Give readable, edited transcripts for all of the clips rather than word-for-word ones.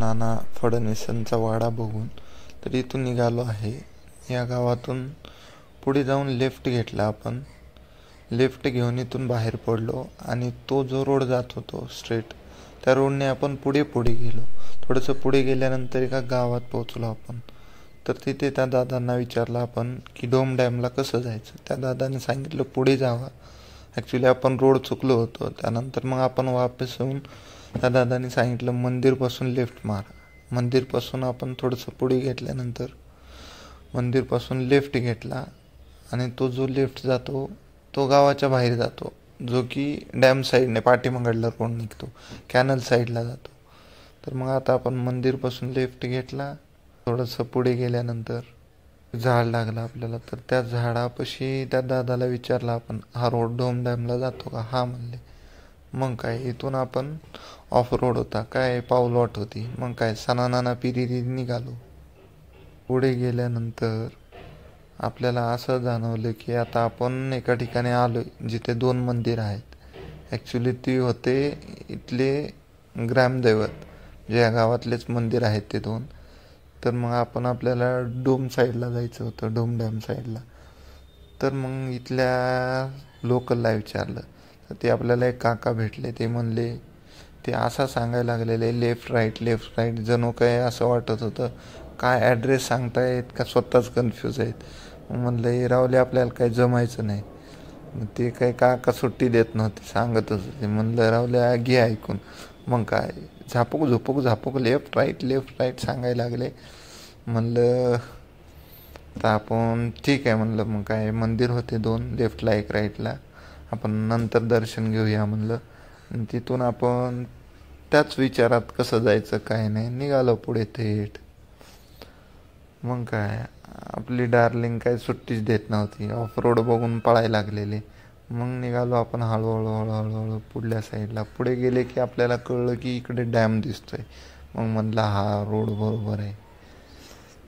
नाना फडणवीसांचा वाडा बघून तर इथून निघालो आहे. या गावातून पुढे जाऊन लेफ्ट घेतला आपण. लेफ्ट घेऊन इथून बाहेर पडलो आणि तो जो रोड जात होतो स्ट्रेट, त्या रोडने आपण पुढे गेलो. थोडंसं पुढे गेल्यानंतर एका गावात पोहोचलो आपण. तर तिथे त्या दादांना विचारलं आपण की डोम डॅमला कसं जायचं. त्या दादाने सांगितलं पुढे जावा. ॲक्च्युली आपण रोड चुकलो होतो. त्यानंतर मग आपण वापस येऊन त्या दादाने सांगितलं मंदिरपासून लेफ्ट मारा. मंदिरपासून आपण थोडंसं पुढे घेतल्यानंतर मंदिरपासून लेफ्ट घेतला आणि तो जो लेफ्ट जातो तो गावाच्या बाहेर जातो, जो की डॅम साईडने पाठीमागडला रोड निघतो, कॅनल साईडला जातो. तर मग आता आपण मंदिरपासून लेफ्ट घेतला. थोडंसं पुढे गेल्यानंतर झाड लागलं आपल्याला. तर त्या झाडापाशी त्या दादाला विचारलं आपण, हा रोड डोम डॅमला जातो का? हा म्हणले. मग काय इथून आपण ऑफ रोड होता, काय पाऊल वाट होती. मग काय सनानाना पिरिरी निघालो. पुढे गेल्यानंतर आपल्याला असं जाणवलं की आता आपण एका ठिकाणी आलो जिथे 2 मंदिर आहेत. ॲक्च्युली ती होते इथले ग्रामदैवत, जे या गावातलेच मंदिर आहेत ते 2. तर मग आपल्याला डोम साईडला जायचं होतं, डोम डॅम साईडला. तर मग इथल्या लोकलला विचारलं तर ते आपल्याला एक काका भेटले. ते म्हणले, ते असं सांगायला लागलेले लेफ्ट राईट जणू काय असं वाटत होतं काय ॲड्रेस सांगतायत का स्वतःच कन्फ्यूज आहेत. म्हणलं हे रावले आपल्याला काही जमायचं नाही. मग ते काही काका सुट्टी देत नव्हते, सांगतच होते. म्हणलं रावले घे ऐकून. मग काय झापूक लेफ्ट राईट सांगायला लागले. म्हणलं तर आपण ठीक आहे म्हणलं. मग काय मंदिर होते 2, लेफ्टला एक राईटला. आपण नंतर दर्शन घेऊया म्हणलं. आणि तिथून आपण त्याच विचारात कसं जायचं काय नाही निघालो पुढे थेट. मग काय आपली डार्लिंग काय सुट्टीच देत नव्हती, ऑफ रोड बघून पळायला लागलेले. मग निघालो आपण हळूहळू पुढल्या साईडला. पुढे गेले की आपल्याला कळलं की इकडे डॅम दिसतोय. मग म्हणलं हा रोड बरोबर आहे.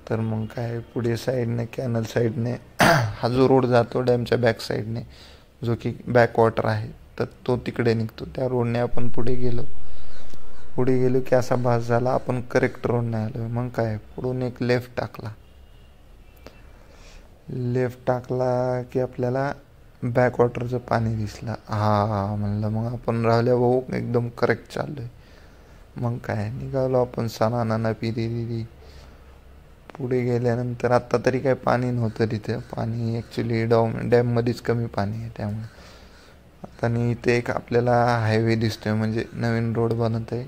तर मग काय पुढे साईडने कॅनल साईडने हा जो रोड जातो डॅमच्या बॅक साईडने, जो की बॅक वॉटर आहे, तर तो तिकडे निघतो. त्या रोडने आपण पुढे गेलो की असा भास झाला आपण करेक्ट रोडने आलो. मग काय पुढून एक लेफ्ट टाकला की आपल्याला बॅक वॉटरचं पाणी दिसलं. हा म्हणलं मग आपण राहिल्या भाऊ एकदम करेक्ट चाललोय. मग काय निघालो आपण सनानाना पिरिरी. पुढे गेल्यानंतर आत्ता तरी काय पाणी नव्हतं तिथे. पाणी ॲक्च्युली डॅममध्येच कमी पाणी आहे. त्यामुळे आता इथे एक आपल्याला हायवे दिसतोय, म्हणजे नवीन रोड बनत आहे.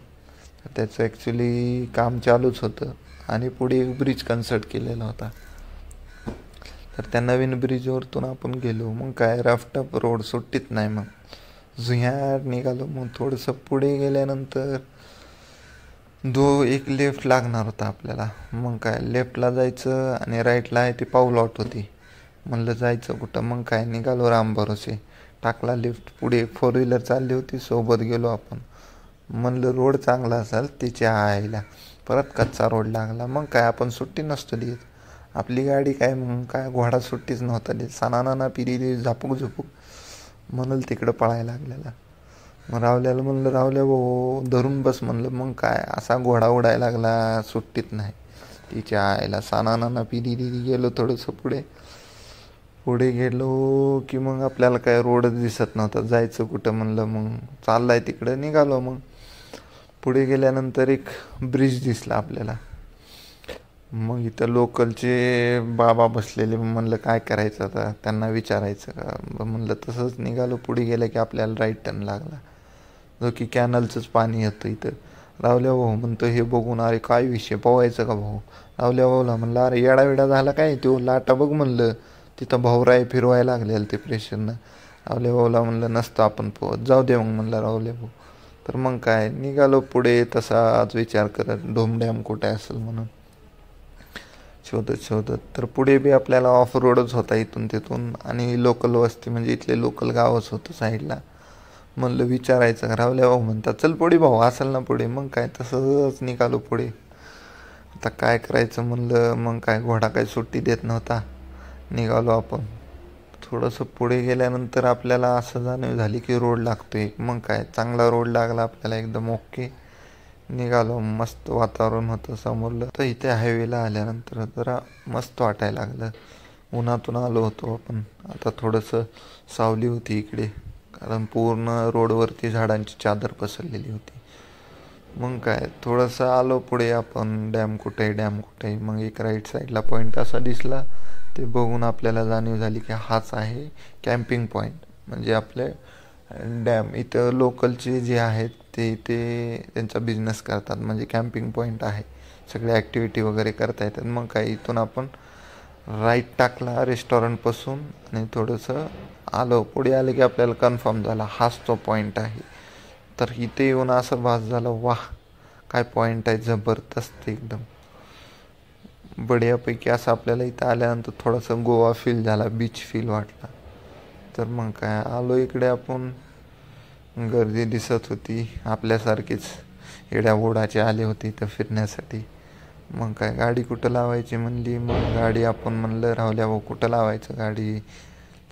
त्याचं ॲक्च्युली काम चालूच होतं आणि पुढे एक ब्रिज कन्स्ट्रक्ट केलेला होता. तर त्या नवीन ब्रिजवरतून आपण गेलो. मग काय रफटप रोड सुट्टीत नाही. मग झुह्यात निघालो. मग थोडंसं पुढे गेल्यानंतर एक लेफ्ट लागणार होता आपल्याला. मग काय लेफ्टला जायचं आणि राईटला आहे ती पाऊल वाट होती. म्हणलं जायचं कुठं. मग काय निघालो राम भरोसे. टाकला लेफ्ट. पुढे 4 व्हीलर चालली होती, सोबत गेलो आपण. म्हणलं रोड चांगला असेल तिच्या आईला, परत कच्चा रोड लागला. मग काय आपण सुट्टी नसतो देत. आपली गाडी काय मग काय घोडा सुट्टीच नव्हता देत. सनानाना पिरिरी झुपूक म्हणलं तिकडं पळायला लागलेला. मग रावल्याला म्हणलं रावल्या भाऊ धरून बस म्हणलं. मग काय असा घोडा उडायला लागला, सुट्टीत नाही तिच्या आईला. सनानाना पिरिरी गेलो थोडंसं पुढे गेलो की मग आपल्याला काय रोडच दिसत नव्हता. जायचं कुठं म्हणलं. मग चाललाय तिकडं निघालो. मग पुढे गेल्यानंतर एक ब्रिज दिसला आपल्याला. मग इथं लोकलचे बाबा बसलेले. म्हणलं काय करायचं आता, त्यांना विचारायचं का. म्हणलं तसंच निघालो. पुढे गेलं की आपल्याला राईट टर्न लागला, जो की कॅनलचंच पाणी येतं इथं. रावल्या भाऊ म्हणतो हे बघून, अरे काय विषय पोवायचं का भाऊ. रावल्या भाऊला म्हणलं अरे येडाविडा झाला काय, तो लाटा बघ म्हणलं, तिथं भाऊराय फिरवायला लागलेलं ते प्रेशरनं. रावल्या भाऊला म्हणलं नसतं आपण पोहत, जाऊ दे मग म्हणलं रावल्या भाऊ. तर मग काय निघालो पुढे तसाच विचार करत डोम डॅम कुठे असेल म्हणून शोधत. तर पुढे बी आपल्याला ऑफ रोडच होता इथून तिथून, आणि लोकल वस्ती म्हणजे इथले लोकल गावच होतं साईडला. म्हणलं विचारायचं. रावल्या भाऊ म्हणतात चल पुढे भाऊ असेल ना पुढे. मग काय तसंच निघालो पुढे. आता काय करायचं म्हणलं. मग काय घोडा काय सुट्टी देत नव्हता. निघालो आपण. थोडंसं पुढे गेल्यानंतर आपल्याला असं जाणीव झाली की रोड लागतोय. मग काय चांगला रोड लागला आपल्याला एकदम ओके. निघालो. मस्त वातावरण होतं समोरलं. तर इथे हायवेला आल्यानंतर जरा मस्त वाटायला लागलं. उन्हातून आलो होतो आपण. आता थोडंसं सावली होती इकडे, कारण पूर्ण रोडवरती झाडांची चादर पसरलेली होती. मग काय थोडंसं आलो पुढे आपण, डॅम कुठे डॅम कुठे. मग एक राईट साईडला पॉईंट असा दिसला, ते बघून आपल्याला जाणीव झाली की हाच आहे कॅम्पिंग पॉईंट. म्हणजे आपले डॅम इथं लोकलचे जे आहेत ते इथे त्यांचा बिझनेस करतात, म्हणजे कॅम्पिंग पॉईंट आहे, सगळे ॲक्टिव्हिटी वगैरे करता येतात. मग काय इथून आपण राईट टाकला रेस्टॉरंटपासून आणि थोडंसं आलो. पुढे आले की आपल्याला कन्फर्म झाला हाच तो पॉईंट आहे. तर इथे येऊन असं भास झालं, वाह काय पॉईंट आहे, जबरदस्त एकदम बढियापैकी. असं आपल्याला इथं आल्यानंतर थोडंसं गोवा फील झाला, बीच फील वाटला. तर मग काय आलो इकडे आपण. गर्दी दिसत होती, आपल्यासारखीच येड्यावोडाचे आले होते इथं फिरण्यासाठी. मग काय गाडी कुठं लावायची म्हणली. मग गाडी आपण म्हणलं राहुल्या भाऊ कुठं लावायचं गाडी.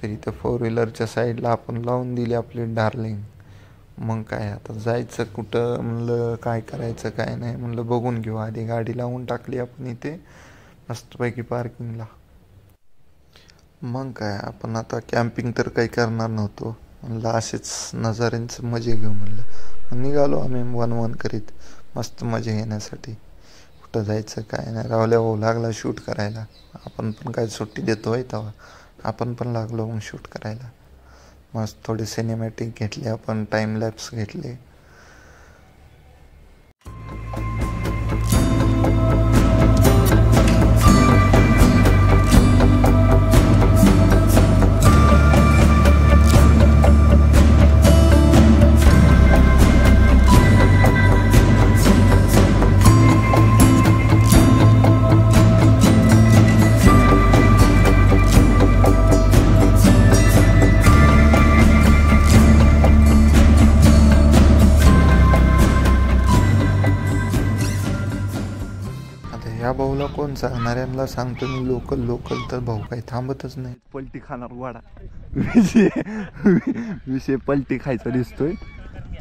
तर इथं 4 व्हीलरच्या साईडला आपण लावून दिली आपली डार्लिंग. मग काय आता जायचं कुठं म्हणलं, काय करायचं काय नाही म्हणलं बघून घेऊ आधी. गाडी लावून टाकली आपण इथे मस्तपैकी पार्किंगला. मग काय आपण आता कॅम्पिंग तर काही करणार नव्हतो, म्हणलं असेच नजाऱ्यांचं मजे घेऊ म्हणलं. मग निघालो आम्ही वन करीत मस्त मजे घेण्यासाठी. कुठं जायचं काय नाही. राहुल्या भाऊ लागला शूट करायला. आपण पण काय सुट्टी देतो आहे तेव्हा, आपण पण लागलो मग शूट करायला. मस्त थोडे सिनेमॅटिक घेतले आपण, टाईम लॅप्स घेतले. ह्या भाऊला कोण सांगणाऱ्यांना सांगतो मी लोकल तर भाऊ काही थांबतच नाही. पलटी खाणार वाडा विषय पलटी खायचा दिसतोय.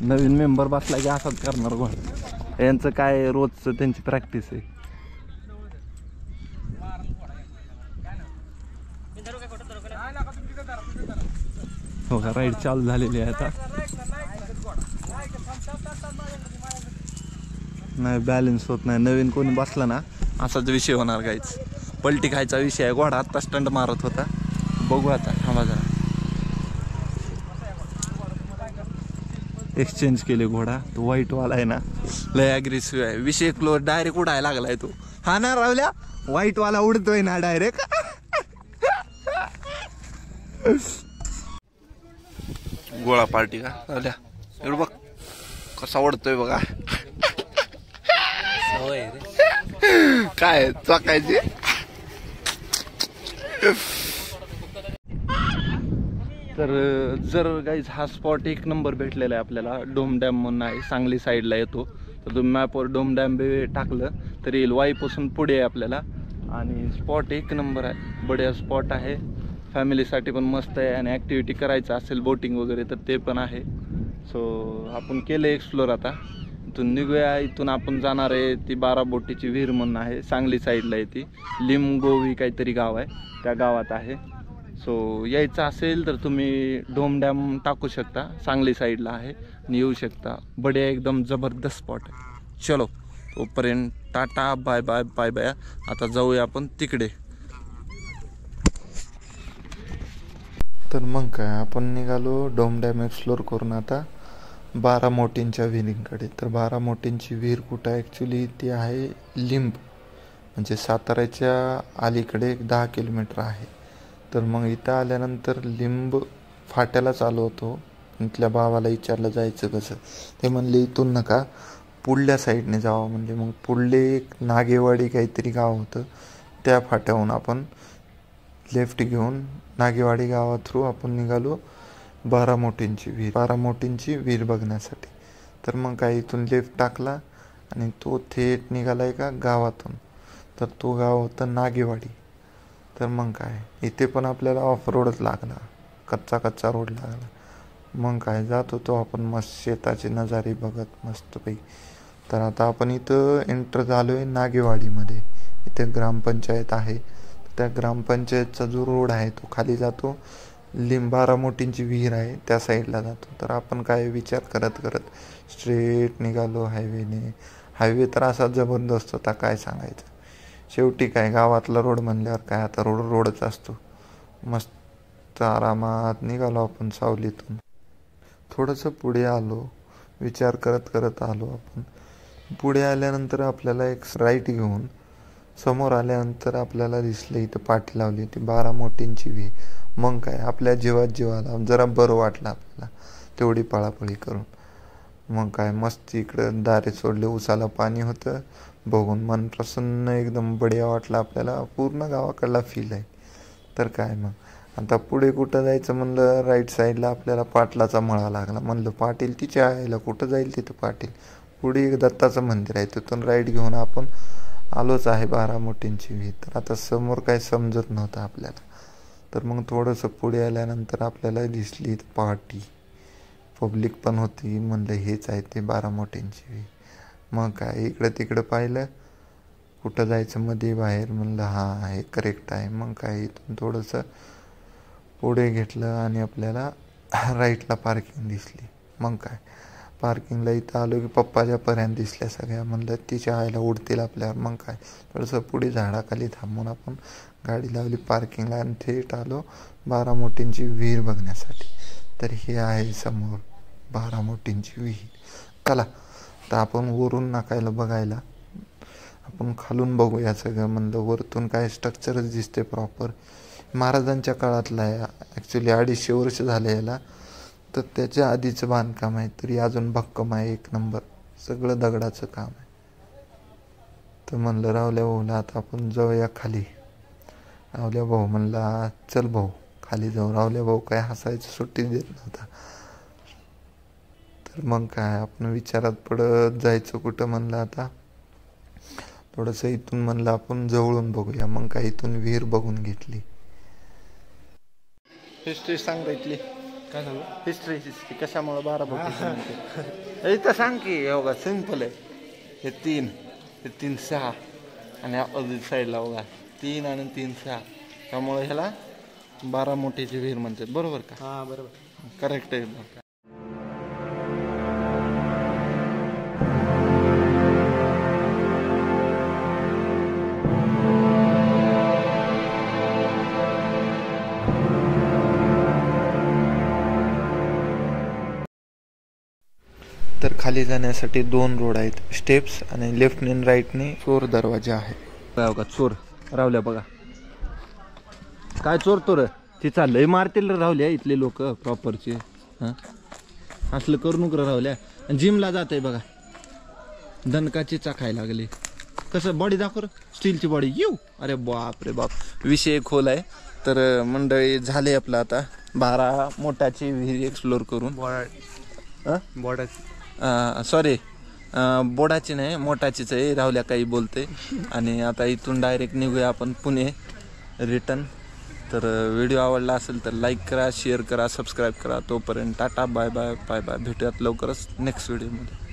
नवीन मेंबर बसला की असाच करणार गोळा. यांचं काय रोजचं त्यांची प्रॅक्टिस आहे. हो का, राईड चालू झालेली आहे आता. नाही बॅलन्स होत नाही. नवीन कोणी बसला ना असाच विषय होणार काहीच. पलटी खायचा विषय आहे. घोडा आत्ता स्टंट मारत होता. बघू आता, थांबा जरा. एक्सचेंज केले घोडा. तो व्हाईटवाला आहे ना लय अग्रेसिव्ह आहे. विषय क्लोज, डायरेक्ट उडायला लागलाय तो. हा ना रावल्या, व्हाईटवाला उडतोय ना डायरेक्ट. गोळा पार्टी का रावल्या, एवढं बघ कसा उडतोय बघा. काय चाकायची. तर जर गाईज हा स्पॉट एक नंबर भेटलेला आहे आपल्याला. डोम डॅम म्हणून आहे, सांगली साईडला येतो. तर तुम्ही मॅपवर डोम डॅम बी टाकलं तर येईल. वाईपासून पुढे आहे आपल्याला. आणि स्पॉट एक नंबर आहे, बढिया स्पॉट आहे. फॅमिलीसाठी पण मस्त आहे. आणि ॲक्टिव्हिटी करायचं असेल बोटिंग वगैरे तर ते पण आहे. सो आपण केलं एक्सप्लोर. आता इथून निघूया. इथून आपण जाणार आहे ती बाराबोटीची विहीर म्हणून आहे, सांगली साईडला आहे ती. लिमगोवी काहीतरी गाव आहे, त्या गावात आहे. सो यायचं असेल तर तुम्ही डोम डॅम टाकू शकता, सांगली साईडला आहे आणि येऊ शकता. बढिया एकदम जबरदस्त स्पॉट आहे. चलो तोपर्यंत tata bye bye bye bye. आता जाऊया आपण तिकडे. तर मग काय आपण निघालो डोम डॅम एक्सप्लोर करून आता बारामोटींच्या विहिरींकडे. तर बारामोटींची विहीर कुठं आहे ॲक्च्युली, ती आहे लिंब, म्हणजे साताऱ्याच्या अलीकडे 10 किलोमीटर आहे. तर मग इथं आल्यानंतर लिंब फाट्यालाच आलो होतो. इथल्या भावाला विचारलं जायचं कसं. ते म्हणले इथून नका पुढल्या साईडने जावं. म्हणजे मग पुढले एक नागेवाडी काहीतरी गाव होतं, त्या फाट्याहून आपण लेफ्ट घेऊन नागेवाडी गावा थ्रू आपण निघालो बारामोटींची विहीर बघण्यासाठी. तर मग काय इथून लेफ्ट टाकला आणि तो थेट निघाला एका गावातून. तर तो गाव होतं नागेवाडी. तर मग काय इथे पण आपल्याला ऑफ रोडच लागला, कच्चा रोड लागला. मग काय जात होतो आपण मस्त शेताचे नजारे बघत मस्तपैकी. तर आता आपण इथं एंटर झालो आहे नागेवाडीमध्ये. इथे ग्रामपंचायत आहे. त्या ग्रामपंचायतचा जो रोड आहे तो खाली जातो, बारामोटींची विहीर आहे त्या साईडला जातो. तर आपण काय विचार करत करत स्ट्रेट निघालो हायवेने. हायवे तर असा जबरदस्त होता काय सांगायचं. शेवटी काय गावातला रोड म्हणल्यावर काय आता रोडच असतो. मस्त आरामात निघालो आपण सावलीतून. थोडंसं पुढे आलो, विचार करत करत आलो आपण. पुढे आल्यानंतर आपल्याला एक राईट घेऊन समोर आल्यानंतर आपल्याला दिसलं इथं पाठी लावली होती बारामोटींची विहीर. मग काय आपल्या जीवात जीवाला जरा बरं वाटलं आपल्याला तेवढी पळापळी करून. मग काय मस्त इकडं दारे सोडले, उसाला पाणी होतं, बघून मन प्रसन्न एकदम बढिया वाटलं आपल्याला. पूर्ण गावाकडला फील आहे. तर काय मग आता पुढे कुठं जायचं म्हणलं, राईट साईडला आपल्याला पाटलाचा मळा लागला. म्हणलं पाटील तिच्या आईला कुठं जाईल तिथं पाटील. पुढे एक दत्ताचं मंदिर आहे, तिथून राईट घेऊन आपण आलोच आहे बारामोटींची विहीर. तर आता समोर काय समजत नव्हतं आपल्याला. तर मग थोडंसं पुढे आल्यानंतर आपल्याला दिसली पार्टी, पब्लिक पण होती. म्हणलं हेच आहे ते बारामोटींची विहीर. मग काय इकडं तिकडं पाहिलं, कुठं जायचं मध्ये बाहेर, म्हणलं हां हे करेक्ट आहे. मग काय इथून थोडंसं पुढे घेतलं आणि आपल्याला राईटला पार्किंग दिसली. मग काय पार्किंगला इथं आलो की पप्पाच्या पर्यंत दिसल्या सगळ्या. म्हणलं तिच्या आईला उडतील आपल्यावर. मग काय थोडंसं पुढे झाडाखाली थांबून आपण गाडी लावली पार्किंगला आणि थेट आलो बारामोटींची विहीर बघण्यासाठी. तर हे आहे समोर बारामोटींची विहीर. चला तर आपण वरून नाकायला बघायला, आपण खालून बघूया सगळं. म्हणलं वरतून काय स्ट्रक्चरच दिसते प्रॉपर, महाराजांच्या काळातला आहे. ॲक्च्युली 250 वर्ष झाले याला. तर त्याच्या आधीचं बांधकाम आहे, तरी अजून भक्कम आहे, एक नंबर. सगळं दगडाचं काम आहे. तर म्हणलं रावल्या भाऊला आता आपण जाऊया खाली. रावल्या भाऊ म्हणला चल भाऊ खाली जाऊ. रावल्या भाऊ काय हसायचं सुट्टी देत नव्हता. तर मग काय आपण विचारात पडत जायचं कुठं. म्हणलं आता थोडंसं इथून म्हणलं आपण जवळून बघूया. मग काय इथून विहीर बघून घेतली. हिस्ट्री सांग इथली. काय सांगू? हिस्ट्री कशामुळे बारामोटी इथं सांग की. बघा सिंपल आहे. हे 3 6 आणि अपोजिट साईडला बघा 3 आणि 3 6, त्यामुळे ह्याला बारामोटीची विहीर म्हणतात. बरोबर का? हां बरोबर, करेक्ट आहे. तर खाली जाण्यासाठी 2 रोड आहेत, स्टेप्स आणि लेफ्टने आणि राईटने चोर दरवाजा आहे. बघा चोर रावल्या बघा काय चोरतो रे. ती चाललंय मारतील रावल्या इथले लोक प्रॉपरचे. हां असलं करू नको रावल्या. जिमला जात आहे बघा, दणकाची चाखायला लागले. कसं बॉडी दाखव, स्टीलची बॉडी येऊ. अरे बाप रे बाप, विषय खोल आहे. तर मंडळी झाले आपलं आता बारामोटाची विहीर एक्सप्लोर करून. सॉरी बोडाची नाही, मोठाचीच आहे. राहुल्या काही बोलते. आणि आता इथून डायरेक्ट निघूया आपण पुणे रिटर्न. तर व्हिडिओ आवडला असेल तर लाईक करा, शेअर करा, सबस्क्राईब करा. तोपर्यंत tata, bye bye bye bye. भेटूयात लवकरच नेक्स्ट व्हिडिओमध्ये.